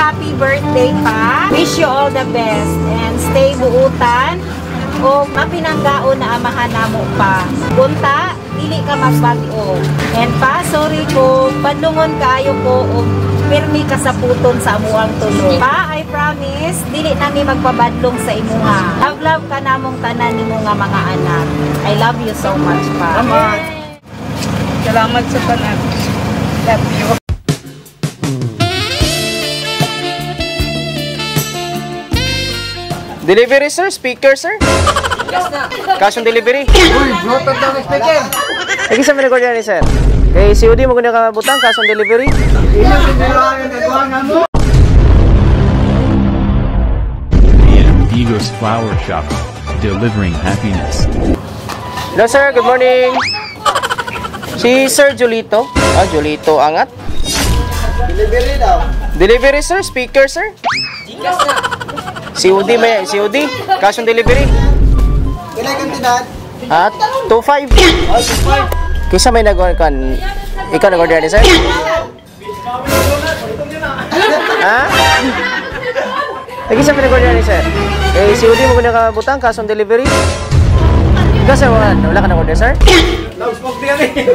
happy birthday pa. Wish you all the best and stay buutan o mapinanggaon na amahan namo pa. Bunta, dili ka magbagyo. And pa, sorry ko, padlungon kayo ko o pirmi ka sa puton sa amuang tulo. Pa, I promise, dili nami magpabadlong sa imuha. Love ka namong tanan nimo nga mga anak. I love you so much pa. Salamat sa tanan. Love you. Delivery sir, speaker sir. Cash on delivery. Uy, Bluetooth daw ng speaker. Lagi sa record yan sir. Kay COD mo guna ka butang cash on delivery. Amigos Flower Shop, delivering happiness. Hello sir, good morning. Si Sir Julito. Ah, Julito angat. Delivery daw. Delivery sir, speaker sir. COD may COD, cash on delivery. Kailan kantidad? At 25. Kisa may nag-order kan. Ikaw nag-order ni sir? Ha? Lagi sa may nag-order ni sir. Eh, COD mo guna ka butang cash on delivery. Kasi wala ka nag-order sir?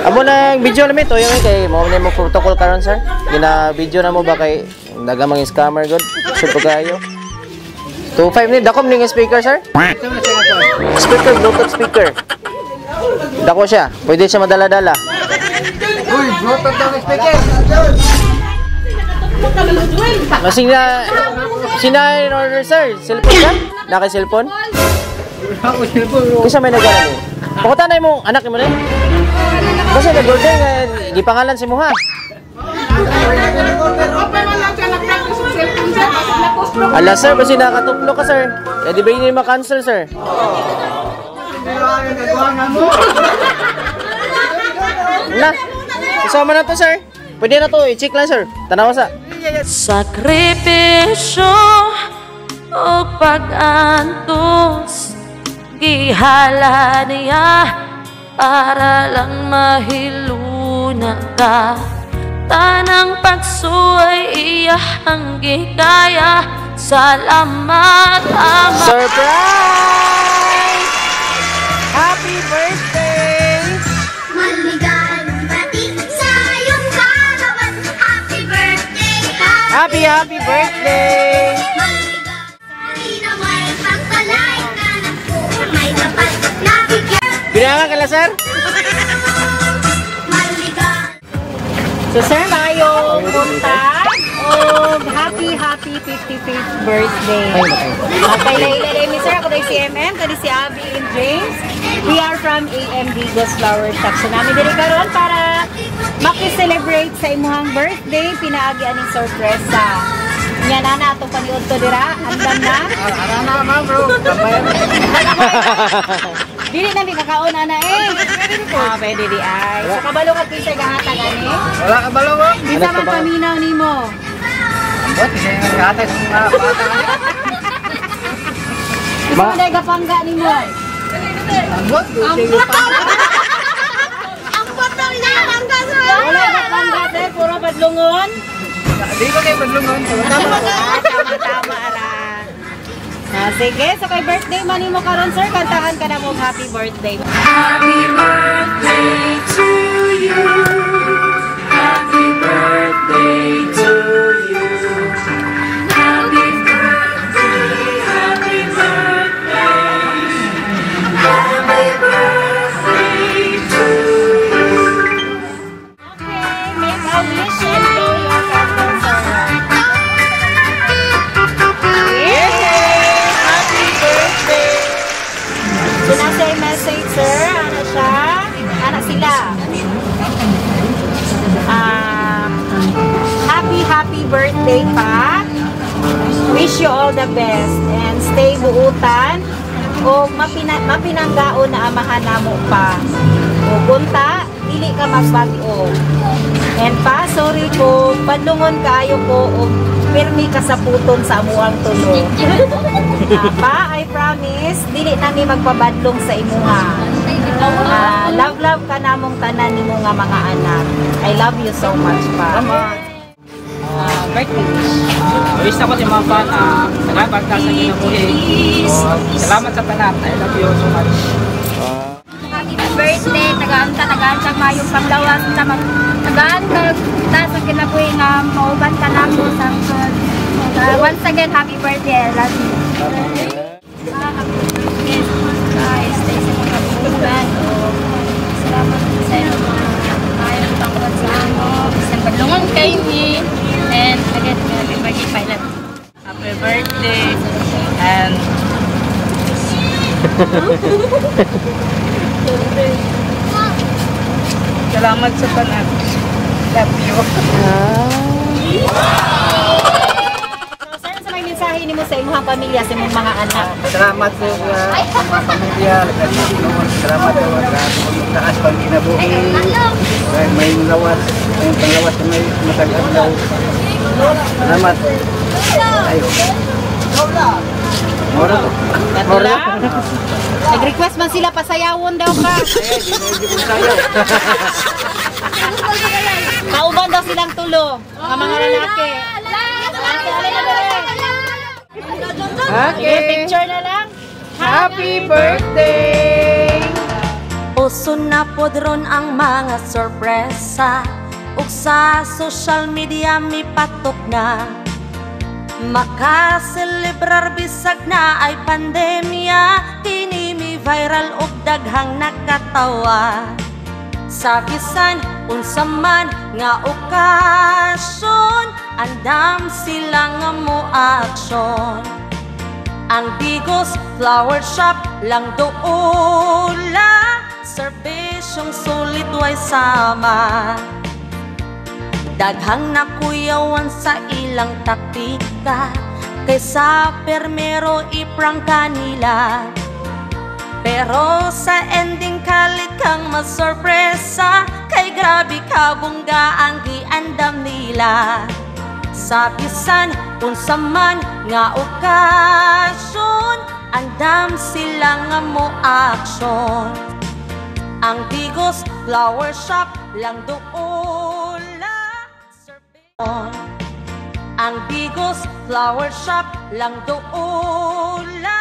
Amo na yung video namin to, yung kay mo na mo protocol karon sir. Gina video na mo ba kay nagamang scammer god. Sure po kayo. 25 ni dakom ning speaker sir. Speaker, Bluetooth speaker. Dako siya, pwede siya madala-dala. Uy, Bluetooth daw ng speaker. Sina in order sir, cellphone ka? Naka cellphone? Kisa may nagana ni. Pakuta na mo anak mo na. Kasi nag-order nga di pangalan si mo ha. Ala sir, basi nakatuplo ka sir. Eh di ba yun yung ma-cancel sir? Na, isama na to sir. Pwede na to, i-check lang sir. Tanawa sa. Sakripisyo o pag-antos, gihala niya para lang mahiluna ka. Tanang pagsuway iyahang gikaya. Salamat ama. Surprise! Happy birthday! Maligayang bati sa iyong kagawan. Happy birthday! Happy birthday! Maligayang na may pagpalay ka na po. May dapat na bigyan. Binangan ka lang sir? Maligayang. So sir, maayong punta o happy 55th birthday. Okay, lailay mi sir, ako tayo si MM, kani si Abby and James. We are from Amigos Flower Shop. So namin diri karon para maki-celebrate sa imuhang birthday, pinaagi aning sorpresa. Nya na atong paniud to dira, andan na. Ara na ma'am bro. Dili na mi kakaon ana eh. Pwede di ay. So kabalo ka kinsa gahatag ani? Wala ka balo mo? Bisa man paminaw nimo. What? Kasi nga katay sa mga bata. Bisa man day gapangga nimo. What? Ang patang na ang gaso. Wala gapangga day puro padlungon. Di ko kayo badlungon. Tama ara. Sige, so kay birthday man nimo karon sir, kantahan ka na mo happy birthday. Happy birthday to you. Happy birthday to you. Happy birthday, happy birthday. Happy birthday to you. Okay, make a wish and blow your candle, sir. Yay! Happy birthday! So nasa yung message sir, ano siya? Ano sila? Happy birthday pa. Wish you all the best and stay buutan o mapinanggaon na amahan namo pa. O bunta, dili ka magbagyo. And pa, sorry ko, padlungon kayo ko o pirmi ka sa puton sa amuang tulo. Pa, I promise, dili nami magpabadlong sa imuha. Love ka namong tanan nimo nga mga anak. I love you so much pa. birthday wish. Wish na ko sa mga fan nagabag ka sa kinabuhi. Salamat sa tanan. I love you so much. Happy birthday, tagaan-tagaan mayong panglawas, tagaan ta sa kinabuhi nga mauban ka na mo sa once again, happy birthday, I love you. Happy birthday, guys, stay sa mga kabuban. Salamat sa inyo mayong tangkot sa ano, isang badlungan kay ni, and again, happy birthday, I love you. Happy birthday. And salamat sa tanan. Love you. So, saan sa may mensahe ni mo sa imong pamilya, sa imong mga anak? Salamat sa mga pamilya. Salamat sa mga taas pang kinabuhi. Dahil may lawas. May panglawas na may matagal daw. Salamat. Ayo. Moro. Katula? Nag-request man sila pasayawon daw ka. Kauban daw silang tulo, mga lalaki. Okay, picture na lang. happy birthday. Uso na podron ang mga sorpresa, ug sa social media mi patok na. Makaselebrar bisag na ay pandemya, kini mi viral ug daghang nakatawa. Sa bisan unsa man nga okasyon, andam sila nga mo aksyon. Ang Bigos Flower Shop lang doula, serbisyong sulit way sama. Daghang nakuyawan sa ilang taktika, kaysa permero iprang kanila. Pero sa ending kalit kang masorpresa, kay grabe ka bungga ang giandam nila. Sa bisan unsa man nga okasyon, andam sila nga mo aksyon. Ang Bigos Flower Shop lang doula, ang Bigos Flower Shop lang doula.